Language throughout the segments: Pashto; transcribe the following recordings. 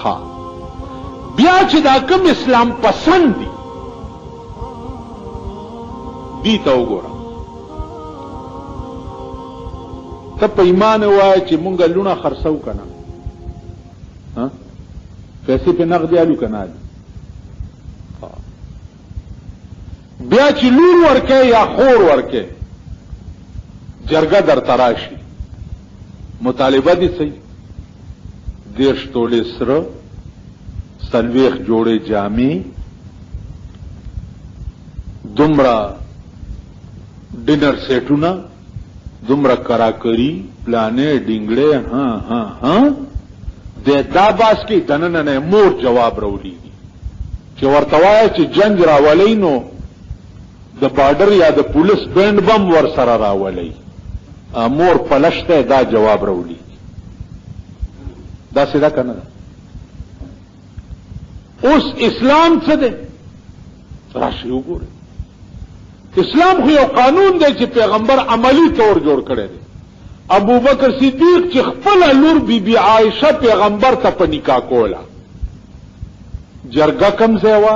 ها بیا چې دا کوم اسلام پسند دي دی ته وګوره ته په ایمان وایه چې مونږ لونه خرڅو کنه ها پیسې په نغدي الو کنه بیا چې لور ورکه یا خور ورکه جرګه در تراشي مطالبه دي صحیح 10 تولې سره 40 جوړې جامې دومره ډینر سیټونه دومره کراکری پلانې ډینګړې ها د دا باس کې دننه مور جواب راولېږي چې ورته وایي چې جنگ راولي نو د بارډر یا د پولیس بند بم ور سره راولي مور پلشته دا جواب راولي دا سیدا کنه اوس اسلام څه دی راشي وګوره اسلام خو یو قانون دی چې پیغمبر عملی طور جوړ کړی دی ابو بکر صدیق چې خپل لور بی بی عائشه پیغمبر ته په نکاح کوله جرګه کم ځای وا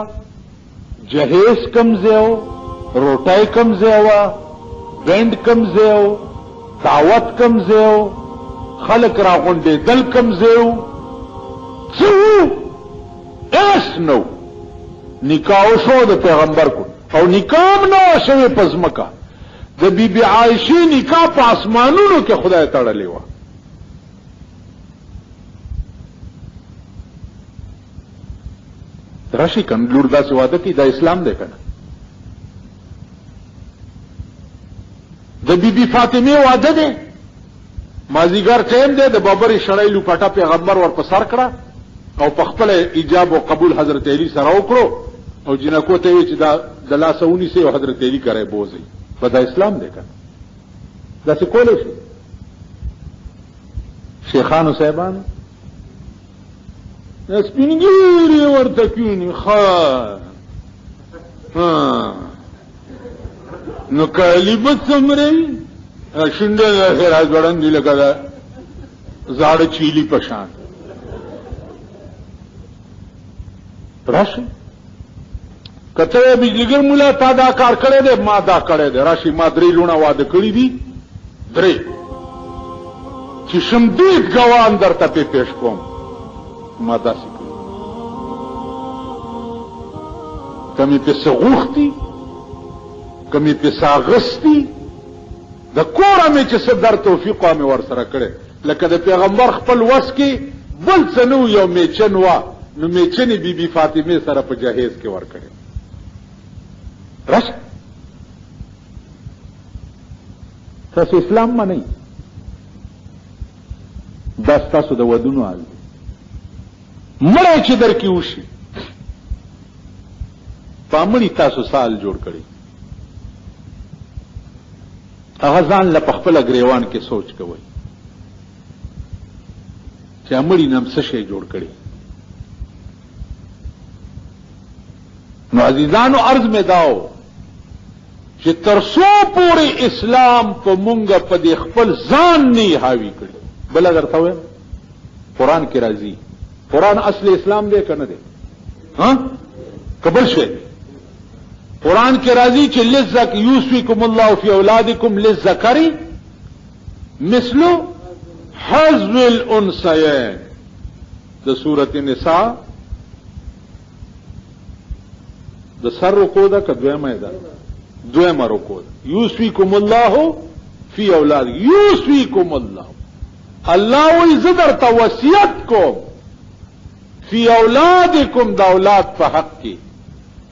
جهیز کم ځای روټای کم ځای وا بند کم ځای دعوت کم ځای خلق راغونډې دل کم ځای څو اس نو نکاح شو د پیغمبر کو او نکاح نو شوی پزمکا د بی بی عائشه نکاح په اسمانونو کې خدای تړلې و راشي کم لور داسې واده کی دا اسلام دی کنه د بی بی فاطمه واده دی مازیګر ټیم دی د بابر شړای لوپټه پیغمبر ور په سر کړه او په خپل ایجاب او قبول حضرت علی سره وکړو او جنکو ته وی چې دا د لاسونی سه حضرت علی کرے بوزي په دا اسلام دی کنه دا څه کولای شي شیخانو صاحبان سپینګری ورته کینی ها نو کالی به څومره شونډه راز وړاندې لګا زاړه چیلی پشان راشي کته بجلیګر مولا تا دا کار کړی دی ما دا کړی دی راشي ما درې لونه واده کړی دي درې چې شمدید ګوان درته پیش کوم ما داسې کړی کمی پیسې غوښتي کمی پیسې اغستی د کوره مې چې څه در توفیق مې ور سره کړی لکه د پیغمبر خپل وس کې بل څه نو یو میچن وا نو میچنې بی بی فاطمه سره په جهیز کې ور کړی راشه تاسو اسلام منئ دا ستاسو د ودونو حال دی مړی چې در کې وشي پامړي تاسو سال جوړ کړی هغه ځان له خپل غریوان کې سوچ کوي چې امړي نم څه شی جوړ کړي نو عزیزانو عرض میں داو چې ترسو پورې اسلام په مونږه په دې خپل ځان نه حاوی کړي بل اگر ته وې قران کې راځي قران اصل اسلام دی کنه دی ها قبل شي قرآن کے راضی چې لذک یوسفیکم الله فی اولادکم للذکر مثل حظ الانثیین د سورۃ النساء د سر رکو دا کدویمه ده دویمه رکو ده یوسفیکم الله فی اولاد یوسفیکم الله الله وی زدر تا وصیت کو فی اولادکم دا اولاد په حق کې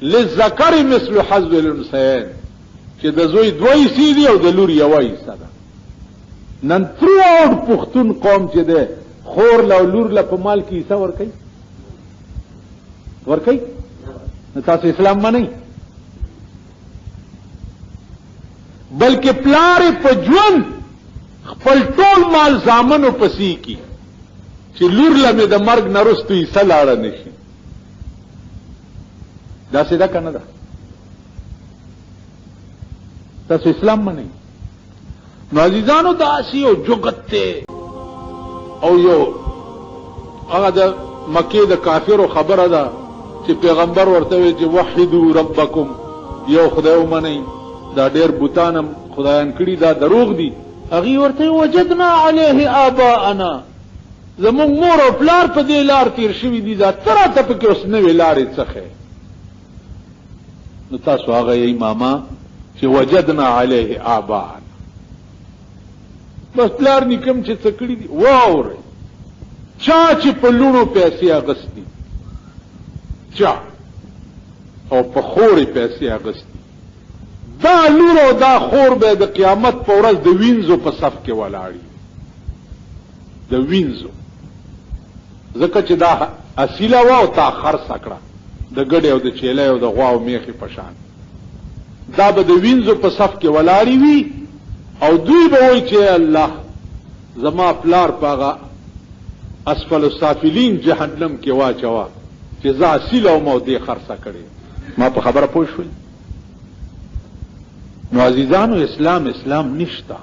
للذکر مثل حظ الانثیین چې د زوی دوی سیدی او د لور یوای صدا نن تروړ پختون قوم چې ده خور له لور له په مال کې حصہ ور کوي نو تاسو اسلام منئ بلکې پلار په ژوند خپل ټول مال زامنو پسې کی چې لور له د مرګ نرستو حصہ لاړه نشي دا سیدا کنه ده تاسو اسلام منئ نو عزیزانو دا اسی او جوګته او یو هغه د مکې د کافرو خبره ده چې پیغمبر ورته وی چې وحدوا ربکم یو خدای ومنئ دا ډېر بوتانم خدایان کړي دا دروغ دي هغې ورته وجدنا علیه آباءنا زمونږ مور او پلار په دې لار تیر شوي دي دا ته راته پکې اوس نوې لارې څخې نو تاسو هغه یې ماما چې وجدنا علیه آباءنا بس پلار نیکم چې څه کړي دي واورئ چا چې په لوڼو پیسې اغستې چا او په خورې پیسې اغستې دا لور او دا خور به د قیامت په ورځ د وینځو په صف کې ولاړي د وینځو ځکه چې دا اصیله وه او تا خرڅه کړه د ګډې او د چیلې او د غوا او میخې په شان دا به د وینځو په صف کې ولاړې وي او دوی به وایي چې الله زما پلار په هغه اسفل السافلین جهنم کې واچوه چې زه اصیله وم او دې خرڅه کړې ما په خبره پوه شوئ نو عزیزانو اسلام نشته